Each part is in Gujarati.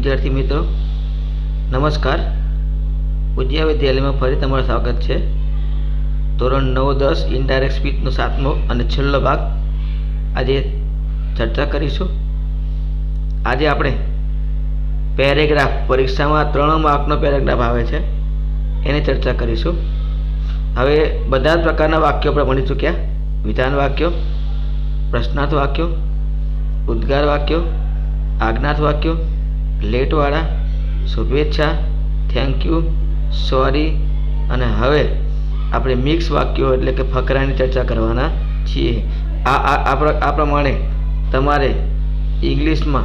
विद्यार्थी मित्रों नमस्कार। उज्या विद्यालय में फरी तमारुं स्वागत है। धोरण 9-10 इनडायरेक्ट स्पीचनो 7मो अने छेल्लो भाग आज चर्चा करीशुं। आज आपणे पेरेग्राफ परीक्षा में 3 मार्कनो पेरेग्राफ आवे छे एनी चर्चा करीशुं। हवे बधा प्रकारना वाक्यो आपणे भणी चूक्या। विधान वाक्यो, प्रश्नार्थ वाक्यो, उद्गार वाक्यो, आज्ञार्थ वाक्यो, लेटवाड़ा, शुभेच्छा, थैंक यू, सॉरी अने हवे आपणे मिक्स वाक्यो एटले के फकरानी चर्चा करवाना छीए। आ प्रमाणे तमारे इंग्लिश में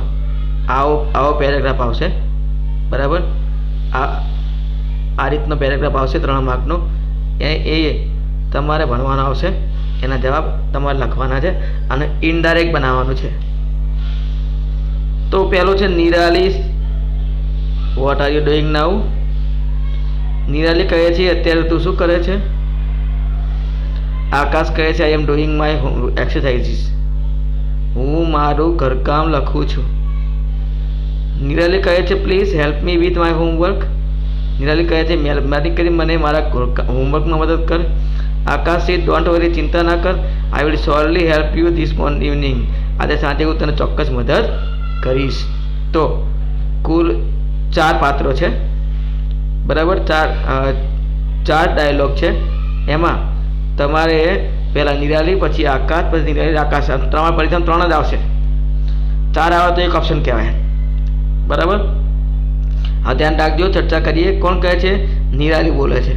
आओ पेरेग्राफ आवशे, बराबर। आ रीतनो पेरेग्राफ आवशे 3 मार्कनो। ए तमारे भणवानो आवशे, एना जवाब तमारे लखवाना छे अने इनडायरेक्ट बनाववानुं छे। तो पहलो है Nirali, what are you doing now. Nirali कहे छे अत्यारे तू शू करे छे। आकाश कहे छे I am doing my exercises, हूँ मारू घरकाम लखूँ छूं। निराली कहे छे please help me with my homework. निराली कहे छे मेहरबानी करी मने मारा होमवर्क में मदद कर। आकाश से डोंट वरी, चिंता ना कर, I will surely help you this evening. आज सांजे हूँ तने चौक्कस मदद करीश। तो कुल 4 पात्रों है, बराबर। 4 डायलॉग है। एमा तमारे पहला निराली, पछी आकाश, पछी निराली, आकाश, 3 परिणाम 3 ज आवशे। 4 आवे तो एक ऑप्शन कहेवाय, बराबर। हाँ, ध्यान राखजो। चर्चा करिए। कोण कहे छे? निराली बोले छे।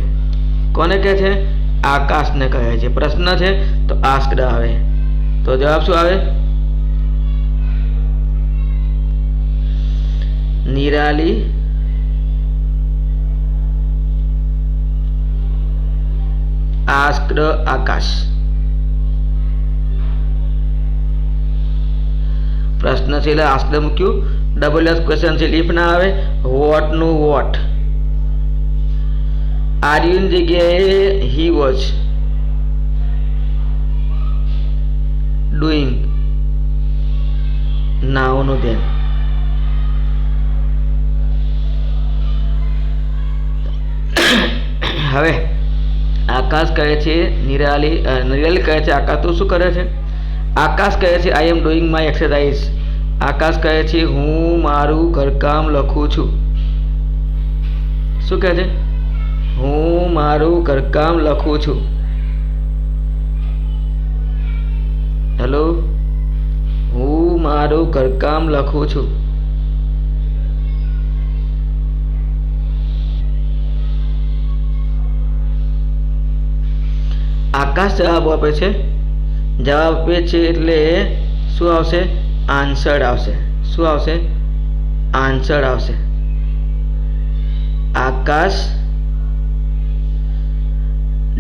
कोने कहे छे? आकाश ने कहे छे। प्रश्न है तो आस्क्ड आवे, तो जवाब शुं आवे? निराली आस्क्ड आकाश। प्रश्न से आस्क्ड मूक्यू, डबल एस क्वेश्चन से इफ ना आवे, वॉट नु वॉट। आर यू जगह ही वॉज डूइंग, नाउ नु देन। हवे आकाश कहे छे निराली कहे छे आकाश तू शू करे छे। आकाश कहे छे I am doing my exercise. Akash कहे छे हूँ मारू घरकाम लखूँ छूं। शू कहे छे? हूँ मारू घरकाम लखूँ छूं। हेलो, हूँ मारू घरकाम लखूँ छूं। आकाश जवाब आपे छे। जवाब आपे छे एटले शुं आवशे? आंसर्ड आवशे। शुं आवशे? आंसर्ड आवशे। आकाश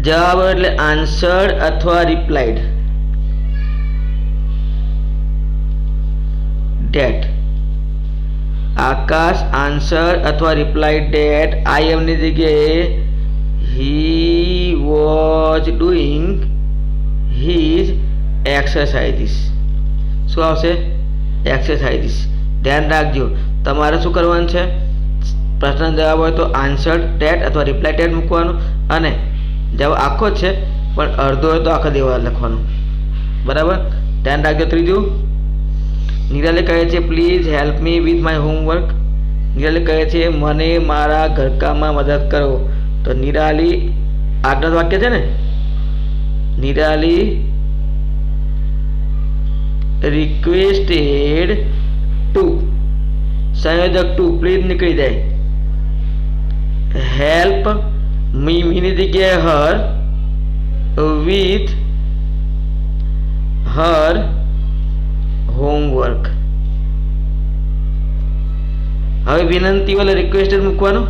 जवाब एटले आंसर्ड अथवा रिप्लाइड। डेट। आकाश आंसर्ड अथवा रिप्लाइड डेट आई एम ની જગ્યાએ he was doing his exercises. શું આવશે? exercises. ધ્યાન રાખજો, તમારે શું કરવાનું છે? પ્રશ્ન જવાબ હોય તો આન્સર્ડ ટેટ અથવા રિપ્લાય ટેટ મૂકવાનું, અને જવાબ આખો જ છે પણ અડધો હોય તો આખા દેવા લખવાનું, બરાબર। ધ્યાન રાખજો। ત્રીજું, નિરાલી કહે છે please help me with my homework. Nirali કહે છે મને મારા ઘરકામમાં મદદ કરો। तो निराली आज्ञात वाक्य है ने। निराली रिक्वेस्टेड टू, संयोजक टू प्लीज निकली जाए, हेल्प मी मीनी जगह हर विथ हर होमवर्क। हवे विनंती वाले रिक्वेस्टेड मूकवानो।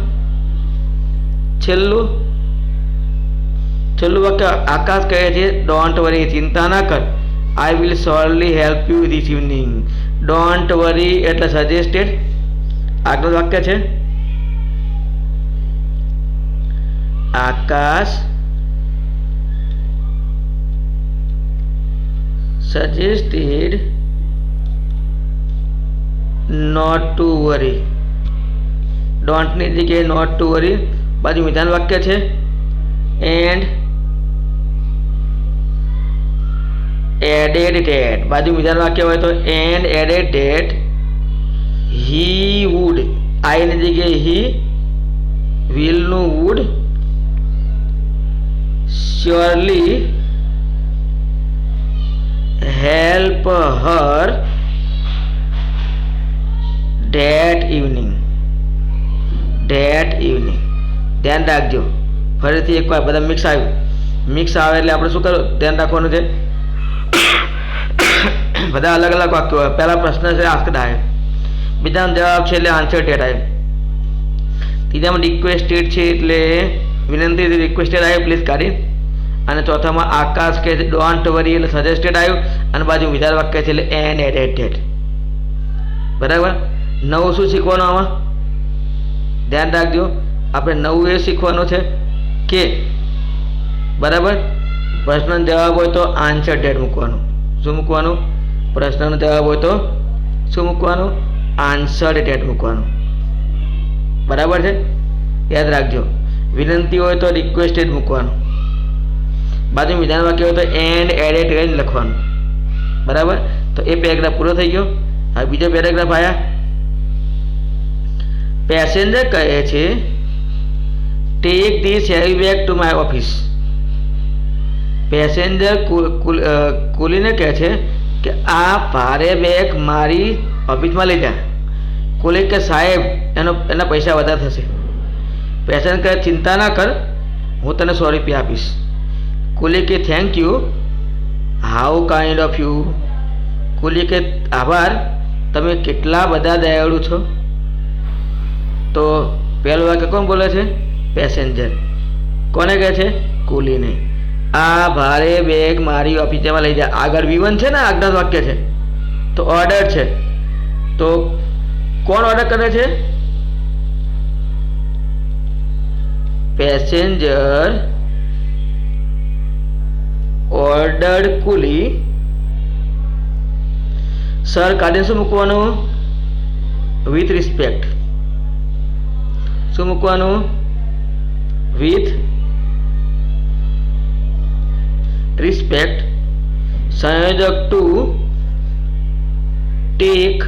छेल्लू वाक्य आकाश कहे छे डोंट वरी, चिंता ना कर, I will surely help you this evening. Don't worry एटले सजेस्टेड आगळ वाक्य छे। आकाश suggested not to worry, ડોન્ટની જગ્યાએ નોટ ટુ વરી, બાજુ વિધાન વાક્ય છે એન્ડ એડેડ ડેટ, બાજુ વિધાન વાક્ય હોય તો and added that he would, આઈની જગ્યાએ હી, વિલનું would, surely help her that evening, ધ્યાન રાખજો. ફરીથી એકવાર બધા મિક્સ આવ્યું, મિક્સ આવે એટલે આપણે શું કરવું, ધ્યાન રાખવાનું છે. બધા અલગ અલગ વાક્યો હોય. પહેલા પ્રશ્ન છે આસ્કડ આવે, બીજાનો જવાબ છે એટલે આન્સર ડેટ આવે, ત્રીજામાં રિક્વેસ્ટેડ છે એટલે વિનંતી રિક્વેસ્ટેડ આવ્યું પ્લીઝ કાઢી, અને ચોથામાં આકાશ કે છે ડોન્ટ વરી એટલે સજેસ્ટેડ આવ્યું, અને બાજુ વિધાન વાક્ય છે એટલે એન એડેડ ડેટ. બરાબર. નવું શું શીખવાનું આમાં ધ્યાન રાખજો, આપણે નવું એ શીખવાનું છે કે બરાબર પ્રશ્નનો જવાબ હોય તો આન્સર ડેટ મૂકવાનું. શું મૂકવાનું? પ્રશ્નનો જવાબ હોય તો શું મૂકવાનું? આન્સર ડેટ મૂકવાનું. બરાબર છે, યાદ રાખજો. વિનંતી હોય તો રિક્વેસ્ટેડ મૂકવાનું, બાજુ વિધાન વાક્ય હોય તો એન્ડ એડેડ કરીને લખવાનું. બરાબર. તો એ પેરેગ્રાફ પૂરો થઈ ગયો. હવે બીજો પેરેગ્રાફ આવ્યા. પેસેન્જર કહે છે take this heavy bag to my office. Passenger કુલીને કહે છે કે આ ભારે બેગ મારી ઓફિસમાં લઈ જા. કુલી કે સાહેબ એના પૈસા વધારે થશે. પેસેન્જર કહે ચિંતા ના કર, હું તને 100 રૂપિયા આપીશ. કુલી કે thank you, how kind of you. Coolie કે આભાર, તમે કેટલા બધા દયાળુ છો. તો પહેલું વાક્ય કોણ બોલે છે? પેસેન્જર. કોને કહે છે? કુલીને. આ ભારે બેગ મારી ઓફિસમાં લઈ જા. આગળ V1 છે ને, આજ્ઞા વાક્ય છે, તો ઓર્ડર છે. તો કોણ ઓર્ડર કરે છે? પેસેન્જર ઓર્ડર્ડ કુલી. સર કાઢીને શું મૂકવાનું? With respect. શું મૂકવાનું? With respect. સંયોજક ટુ ટેક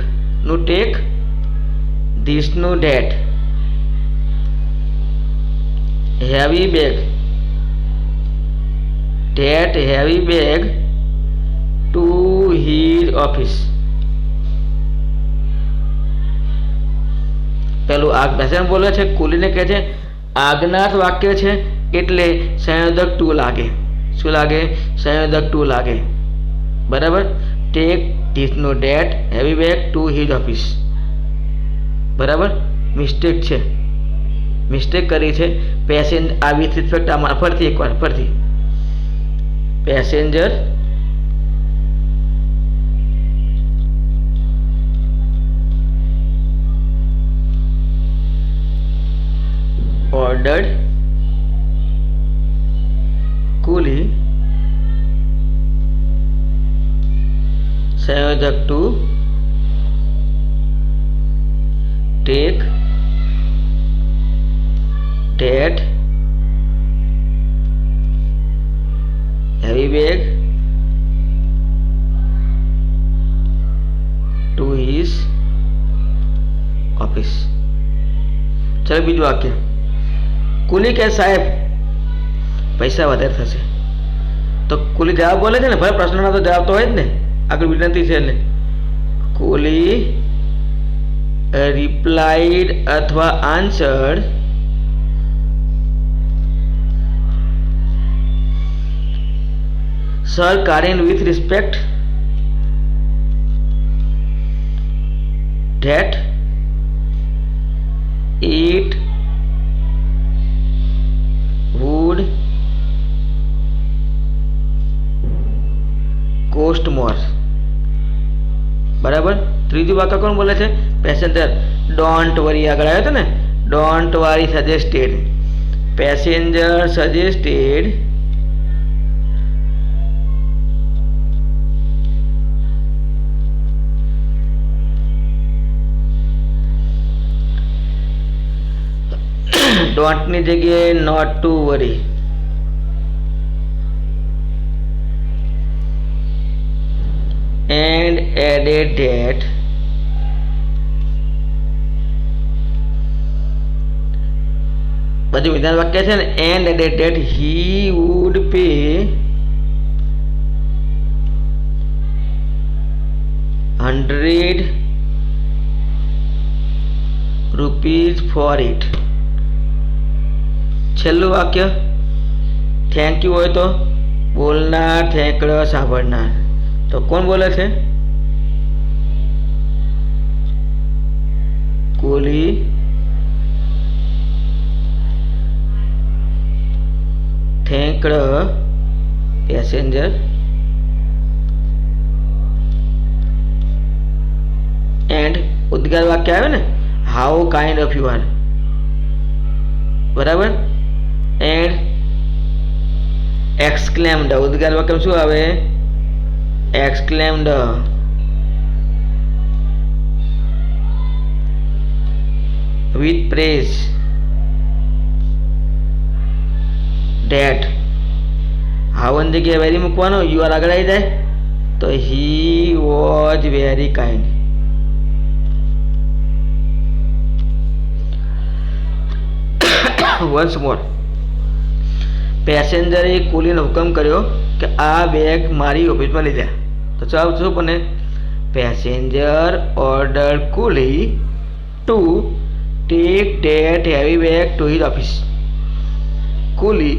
નું ટેક, ધીસ નું date. Heavy bag, date heavy bag to his office. પેલું આ પેસેન્જર બોલે છે, કુલીને કહે છે આજ્ઞાર્થ વાક્ય છે એટલે સંયોજક ટુ લાગે. શું લાગે? સંયોજક ટુ લાગે. બરાબર. Take this no that heavy bag to his office. બરાબર. મિસ્ટેક છે, મિસ્ટેક કરી છે. પેસેન્જર આ વિથ રિસ્પેક્ટ આમાં ફરતી એકવાર ફરતી. પેસેન્જર ordered coolie संयोजक to take that heavy bag to his office. चलो बीजू वाक्य. કુલી કે સાહેબ પૈસા વધારે થશે. તો કુલી જવાબ બોલે છે ને, ભલે પ્રશ્નનો તો જવાબ તો હોય જ ને, આગળ વિનંતી છે એટલે. કુલી રિપ્લાઇડ અથવા આન્સર્ડ સર કારીન with respect that it would cost more. બરાબર. ત્રીજું વાક્ય કોણ બોલે છે? પેસેન્જર. ડોન્ટ વરી આગળ આવ્યો હતો ને, don't worry suggested. Passenger suggested ડોન્ટની જગ્યાએ not to worry. And added that બધું વિધાન વાક્ય છે ને. And added that he would pay ₹100 for it. છેલ્લું વાક્ય થેન્ક યુ હોય તો બોલનાર, થેંકડો સાંભળનાર. તો કોણ બોલે છે? કુલી થેંકડ પેસેન્જર એન્ડ ઉદ્ગાર વાક્ય આવે ને, how kind of you are. બરાબર. એન્ડ એક્સક્લેમ્ડ ઉદ્ગાર વાક્ય શું આવે? એક્સક્લેમ્ડ. વિથ પ્રેઝ ડેટ હાવન જગ્યાએ વેરી મૂકવાનો, યુ આર આગળ આવી જાય તો he was very kind. Once more. પેસેન્જરે કુલીને હુકમ કર્યો કે આ બેગ મારી ઓફિસમાં લઈ જાય. તો જવાબ શું બને? Passenger order Quli to take that heavy bag to his office. Quli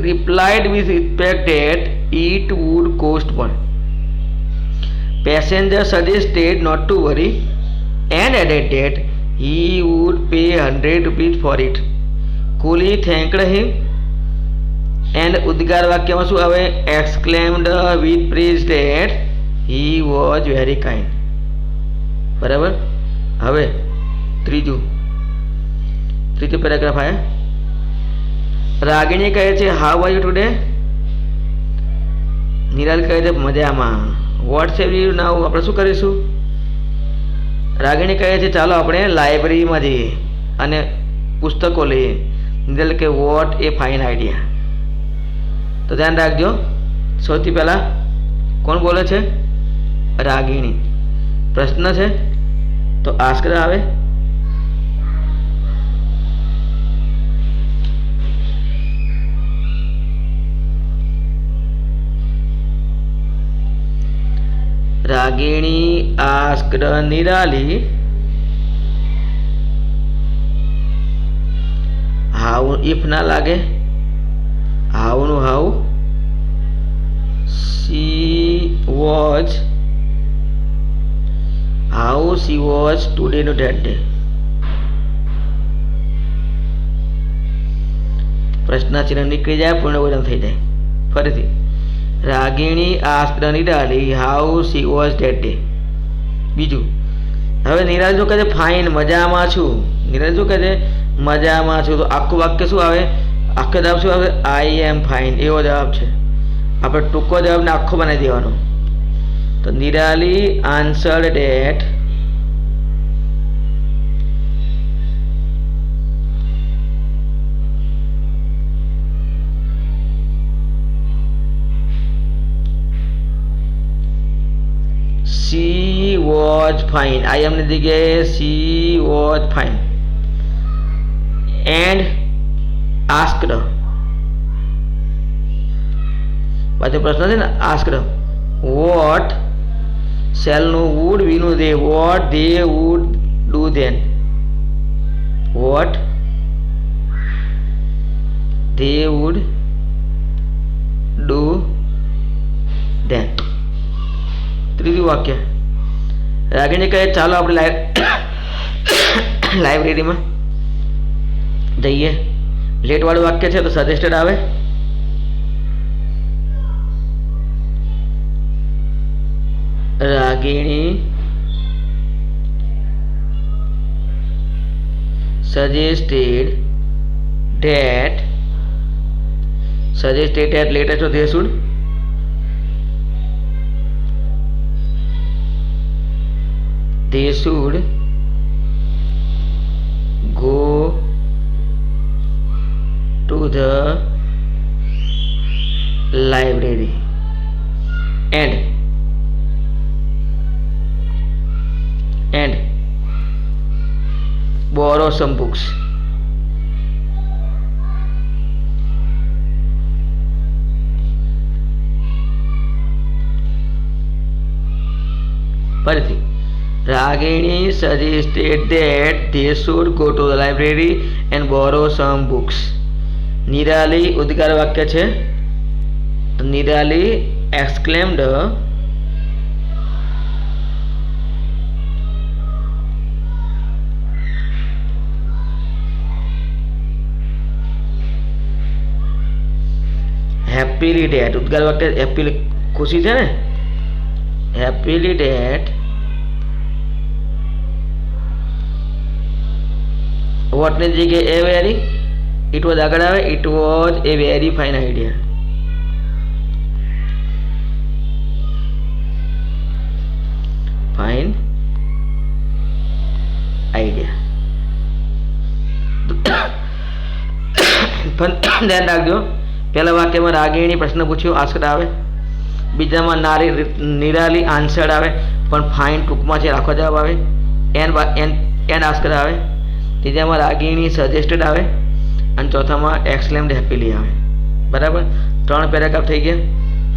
replied with respect that it would cost more. Passenger suggested not to worry and added that he would pay ₹100 for it. Coolie thanked him and ઉદ્ગાર વાક્યમાં શું આવે? exclaimed with praise that he was very kind. બરાબર. હવે ત્રીજું પેરેગ્રાફ આવે. રાગિણી કહે છે હાઉ આર યુ ટુડે. નિરાલ કહે છે મજામાં. વોટ હેવ યુ નાઉ આપણે શું કરીશું? રાગિણી કહે છે ચાલો આપણે લાઇબ્રેરીમાં જઈએ અને પુસ્તકો લઈએ. નિરાલ કે વોટ એ ફાઇન આઈડિયા. તો ધ્યાન રાખજો, સૌથી પહેલાં કોણ બોલે છે? રાગિણી. પ્રશ્ન છે તો આસ્ક આવે. Ragini asked Nirali how. If ના લાગે હાઉનું હાઉ સી વોઝ ટુડે નો ધેટ ડે. પ્રશ્નાચિહ્ન નીકળી જાય, પૂર્ણવિરામ થઈ જાય. ફરીથી Ragini asked Nirali how she was that day. બીજું, હવે નિરાલ શું કહે છે? ફાઇન, મજામાં છું. નિરાલ શું કહે છે? મજામાં છું. તો આખું વાક્ય શું આવે? આખો જવાબ શું આવે? આઈ એમ ફાઇન. એવો જવાબ છે. આપણે ટૂંકો જવાબને આખો બનાવી દેવાનો. તો Nirali answered date she was fine. I am ની જગ્યાએ she was fine. and asked પાછો પ્રશ્ન છે ને asked what shall નું would we નું they what they would do then. what they would do then. ત્રીજું વાક્ય રાગિણી કહે ચાલો આપણે લાઇબ્રેરીમાં જઈએ. લેટ વાળું વાક્ય છે તો સજેસ્ટેડ આવે. Ragini suggested that later so they should go the library and borrow some books. ફરીથી Ragini suggested that they should go to the library and borrow some books. Nirali ઉદ્ગાર વાક્ય છે. તો નિરાલી exclaimed happily that. ઉદ્ગાર વાક્ય happily ખુશી છે ને, happily that what ની જગ્યાએ a very, it was આગળ આવે, it was a very fine idea. fine idea. પણ ધ્યાન રાખજો, પહેલા વાક્યમાં રાગીણી પ્રશ્ન પૂછ્યો આસ્કડ આવે, બીજામાં નિરાલી આન્સર્ડ આવે, પણ ફાઇન ટૂંકમાં છે આખો જવાબ આવે, એન્ડ આસ્કડ આવે, ત્રીજામાં રાગીણી સજેસ્ટેડ આવે, અને ચોથામાં એક્સક્લેમ્ડ હેપીલી આવે. બરાબર, 3 પેરેગ્રાફ થઈ ગયા.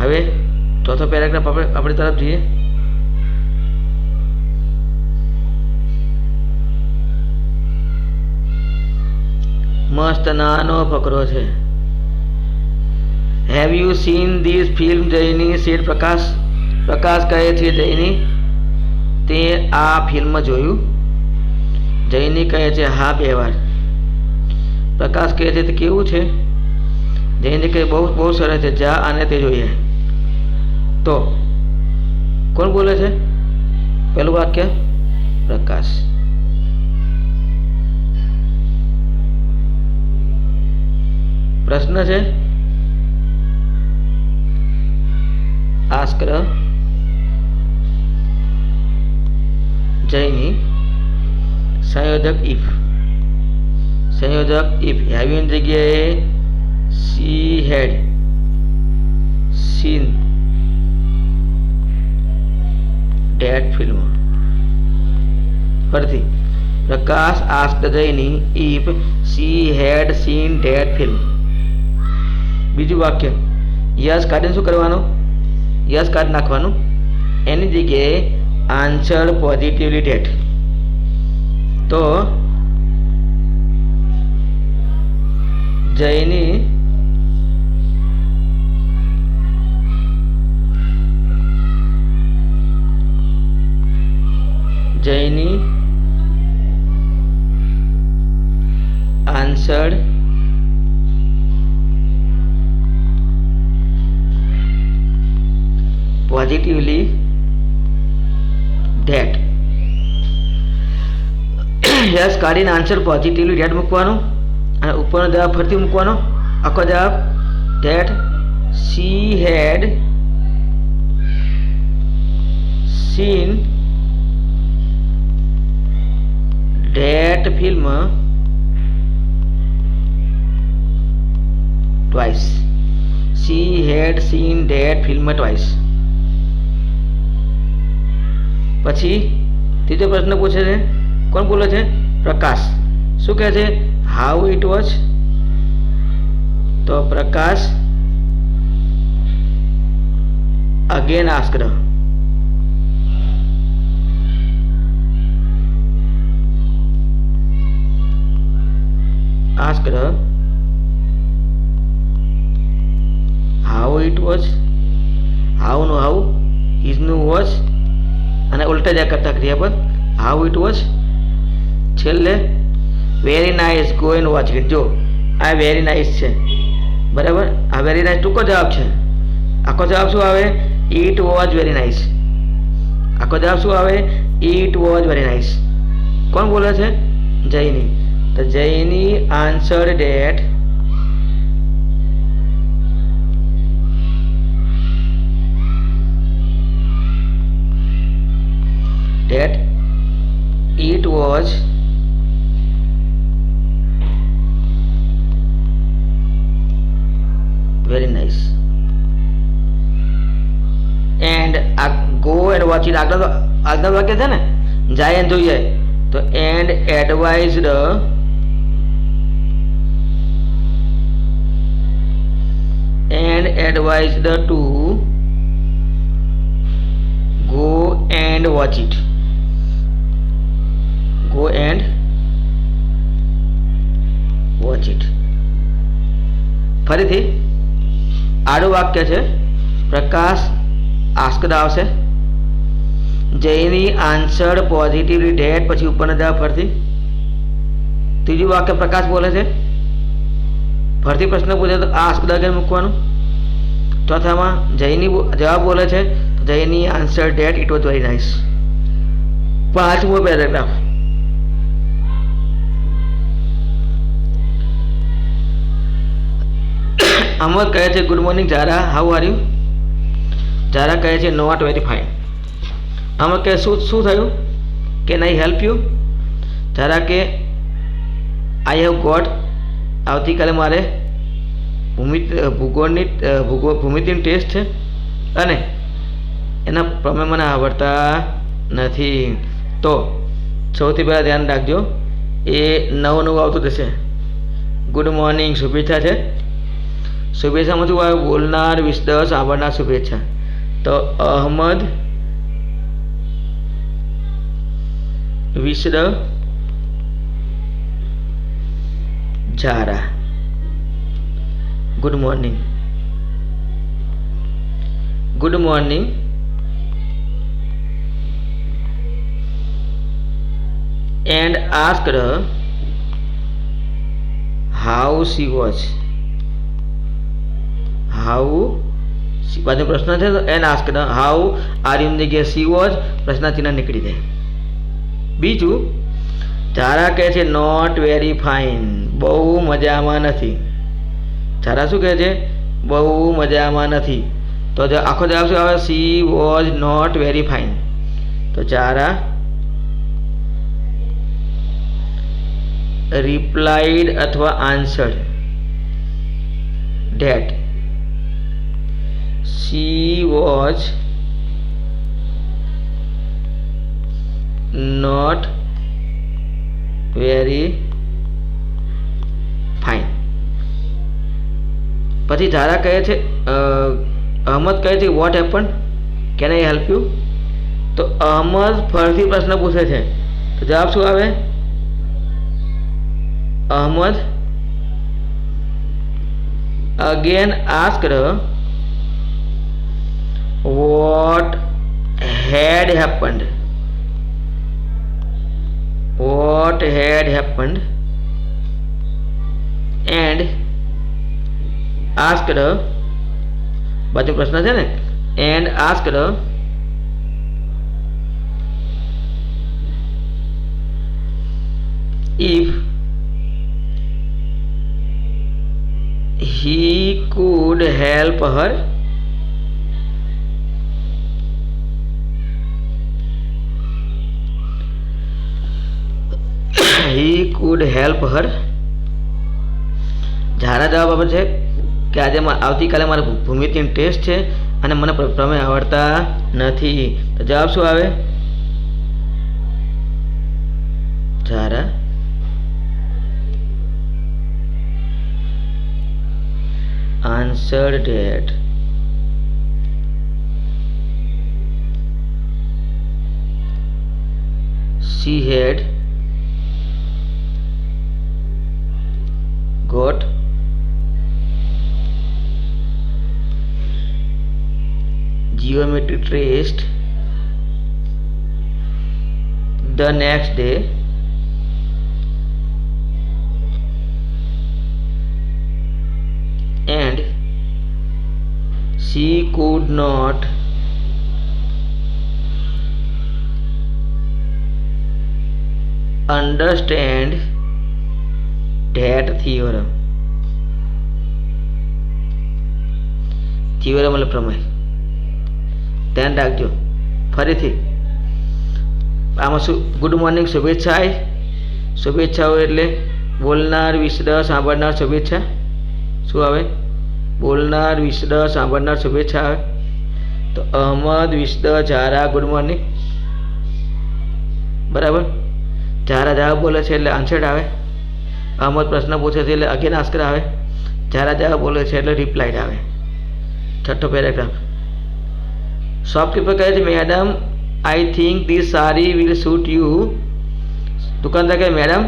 હવે ચોથો પેરેગ્રાફ આપણી તરફ જોઈએ. મસ્ત નાનો ફકરો છે. Have you seen this film Jayni said Prakash. Prakash કહે છે જયની તે આ ફિલ્મ જોયું. જયની કહે છે હા 2 વાર. પ્રકાશ કહે છે તે કેવું છે. જયની કહે બહુ બહુ સરસ છે, જા અને તે જોઈએ. તો કોણ બોલે છે? પહેલું વાક્ય પ્રકાશ. પ્રશ્ન છે આસ્કર જયની. સંયોજક ઇફ. સંયોજક ઇફ હેવીની જગ્યાએ she had seen that film. ફરીથી Prakash asked Jayni if she had seen that film. બીજું વાક્ય યસ કાઢીને શું કરવાનું? યસ કાઢી નાખવાનું. એની જગ્યાએ આન્સર પોઝિટિવલી ડેટ. તો Jayni answered positively that. Yes કાઢીને આન્સર પોઝિટિવલી ધેટ મૂકવાનું, અને ઉપરનો જવાબ ફરીથી મૂકવાનો આખો જવાબ that she had seen that film twice. C had seen that film twice. પછી ત્રીજો પ્રશ્ન પૂછે છે. કોણ બોલે છે? પ્રકાશ. શું કહે છે? How it was. તો Prakash again asked. Asked how it was. How નું હાઉ, ઇઝ નું વોઝ, અને ઉલટા જ કરતા ક્રિયાપદ હાઉ ઇટ વોઝ. છેલ્લે very nice go and watch it. જો આ વેરી નાઇસ છે, બરાબર. આ વેરી નાઇસ ટૂંકો જવાબ છે. આખો જવાબ શું આવે? It was very nice. આખો જવાબ શું આવે? It was very nice. કોણ બોલે છે? જયની. તો Jayni answered that it was go and watch it આગળ વાક્ય છે ને, જાય અને જોઈ જાય, તો and advised to go and watch it. Go and watch it. ફરીથી આડું વાક્ય છે, પ્રકાશ આસ્કડ આવશે, જયની આન્સર્ડ પોઝિટિવલી ડેટ, પછી ઉપરના જવાબ ફરતી. ત્રીજું વાક્ય પ્રકાશ બોલે છે, ફરતી પ્રશ્ન પૂછે તો આસ્કડ અગેન મૂકવાનું. ચોથામાં જયની જવાબ બોલે છે, Jayni answer that it was very nice. પાંચમો પેરેગ્રાફ, અમર કહે છે good morning Zara, how are you. Zara કહે છે નોટ વેરી ફાઇન. અમર કહે શું થયું, can I help you. Zara કે આઈ હેવ ગોટ, આવતીકાલે મારે ભૂમિતિની ટેસ્ટ છે અને એના પ્રમેય મને આવડતા નથી. તો સૌથી પહેલાં ધ્યાન રાખજો, એ નવું આવતું જશે. ગુડ મોર્નિંગ શુભેચ્છા છે, શુભેચ્છામાં શું આવે, બોલનાર વિશદ, સાંભળનાર શુભેચ્છા. તો Ahmad wished Zara good morning. Good morning and asked her how she was. બાજુ પ્રશ્ન છે તો and asked how are you ની જગ્યાએ સી વોઝ, પ્રશ્ન ચિહ્ન નીકળી જાય. બીજું, ઝારા કહે છે નોટ વેરી ફાઇન, બહુ મજામાં નથી. ઝારા શું કહે છે, બહુ મજામાં નથી. તો આખો જવાબ શું આવે, she was not very fine. તો ઝારા replied અથવા answered that she was not very fine. પછી ઝારા કહે છે, અહમદ કહે છે what happen, can I help you. તો અહમદ ફરીથી પ્રશ્ન પૂછે છે, તો જવાબ શું આવે, Ahmad again asked what had happened. And asked, બાજુ પ્રશ્ન છે ને, and asked if he could help her. He could help her. ઝારા જવાબ આપે છે કે આજે આવતીકાલે મારે ભૂમિતિની ટેસ્ટ છે અને મને પ્રમેય આવડતા નથી. તો જવાબ શું આવે, ઝારા answered that she had got geometry test the next day and she could not understand that theorem. Theorem એટલે પ્રમેય. ધ્યાન રાખજો. ફરીથી આમાં શું, ગુડ મોર્નિંગ શુભેચ્છાઓ એટલે બોલનાર વિશદ સાંભળનાર શુભેચ્છા. શું આવે, બોલનાર વિશદ સાંભળનાર શુભેચ્છા આવે. તો અહમદ વિશ ધ ઝારા ગુડ મોર્નિંગ, બરાબર. ઝારા જવાબ બોલે છે એટલે આન્સર આવે. અહમદ પ્રશ્ન પૂછે છે એટલે અગેન આન્સર આવે. ઝારા જવાબ બોલે છે એટલે રિપ્લાઇડ આવે. છઠ્ઠો પેરેગ્રાફ. શોપકીપર કહે છે madam I think this sari will suit you. દુકાનદાર કહે મેડમ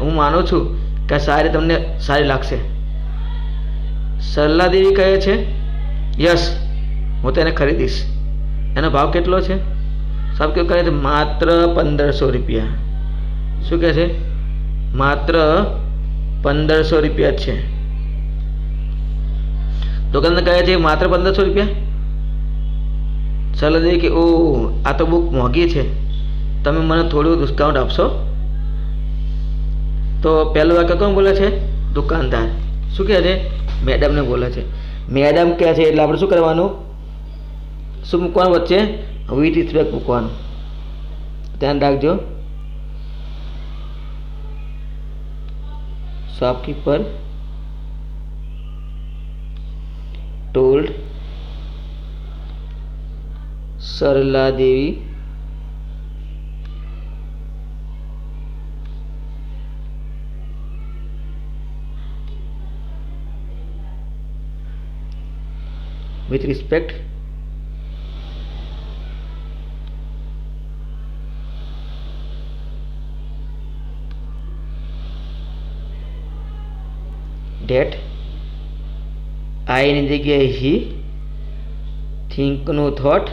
હું માનું છું કે આ સાડી તમને સારી લાગશે. સરલા દેવી કહે છે યસ હું તેને ખરીદીશ. એનો ભાવ કેટલો છે? શોપકીપર કહે છે માત્ર 1500 રૂપિયા. શું કહે છે? માત્ર 1500 રૂપિયા છે. દુકાનદાર કહે છે માત્ર 1500 રૂપિયા. સરલા દેવી કે ઓ આ તો બુક મોંઘી છે, તમે મને થોડું ડિસ્કાઉન્ટ આપશો? તો પહેલું વાક્ય કોણ બોલે છે? દુકાનદાર. શું કહે છે? મેડમને બોલે છે. મેડમ કહે છે એટલે આપણે શું કરવાનું? શું મૂકવાનું વચ્ચે? વિથ રિસ્પેક્ટ મૂકવાનું. ધ્યાન રાખજો. Shopkeeper told Sarla Devi with respect that I ની જગ્યાએ he, think નું thought,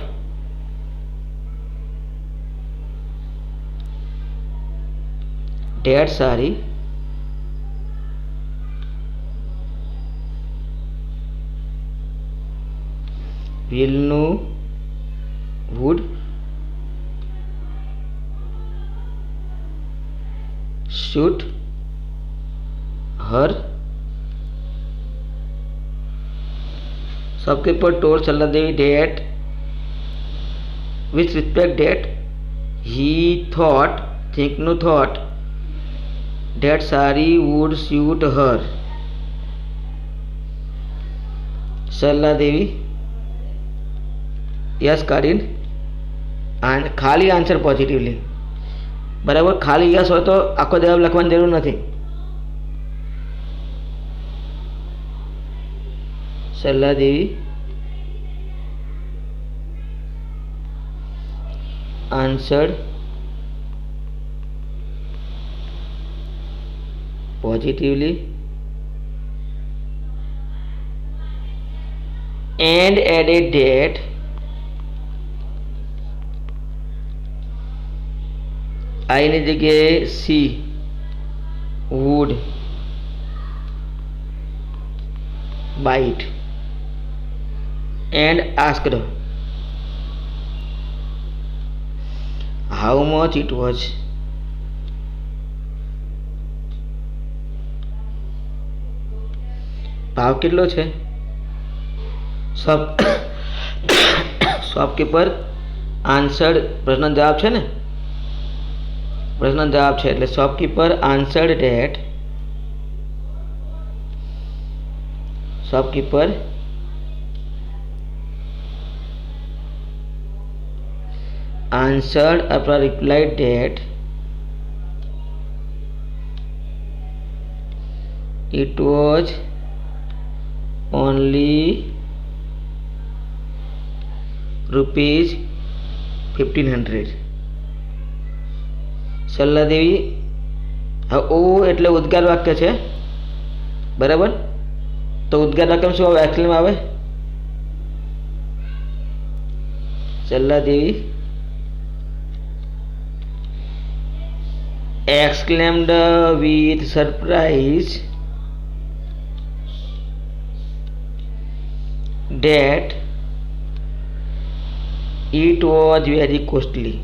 that સારી will નું would, shoot her. Shopkeeper told Sarla Devi that with respect that he thought, think no thought, that sari would suit her. Sarla Devi yes કાઢીને ખાલી આન્સર પોઝિટિવલી. બરાબર. ખાલી યસ હોય તો આખો જવાબ લખવાની જરૂર નથી. Sarla Devi answered positively and added that I ની જગ્યાએ she would bite and asked how much it was. ભાવ કેટલો છે? શોપકીપર આન્સર્ડ પ્રશ્ન જવાબ છે ને, પ્રશ્ન જવાબ છે એટલે shopkeeper answered that, shopkeeper answered અથવા replied that it was only rupees 1500. Sarla Devi ઓ એટલે ઉદ્ગાર વાક્ય છે, બરાબર. તો ઉદ્ગાર વાક્યમાં શું આવે? એક્સક્લેમ આવે. સરલા દેવી exclaimed with surprise that it was very costly.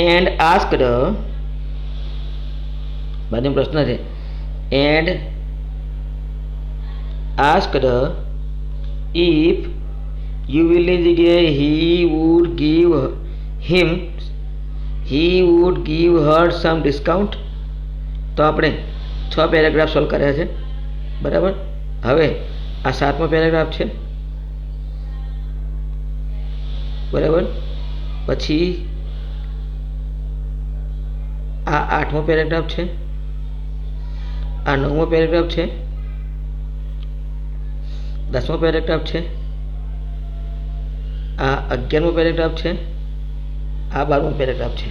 And asked, બાજુ પ્રશ્ન છે, and asked if you will ની જગ્યાએ he would give her some discount. તો આપણે 6 પેરેગ્રાફ સોલ્વ કર્યા છે. બરાબર. હવે આ 7મો પેરેગ્રાફ છે, બરાબર. પછી આ 8મો પેરેગ્રાફ છે, આ 9મો પેરેગ્રાફ છે, 10મો પેરેગ્રાફ છે, આ 11મો પેરેગ્રાફ છે, આ 12મો પેરેગ્રાફ છે.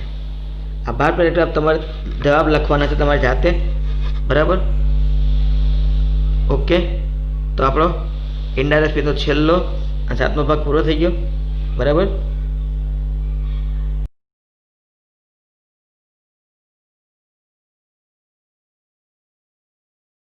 આ 12 પેરેગ્રાફ તમારે જવાબ લખવાના છે તમારી જાતે, બરાબર. ઓકે, તો આપણો ઇન્ડાયરેક્ટ સ્પીચનો છેલ્લો અને 7મો ભાગ પૂરો થઈ ગયો, બરાબર.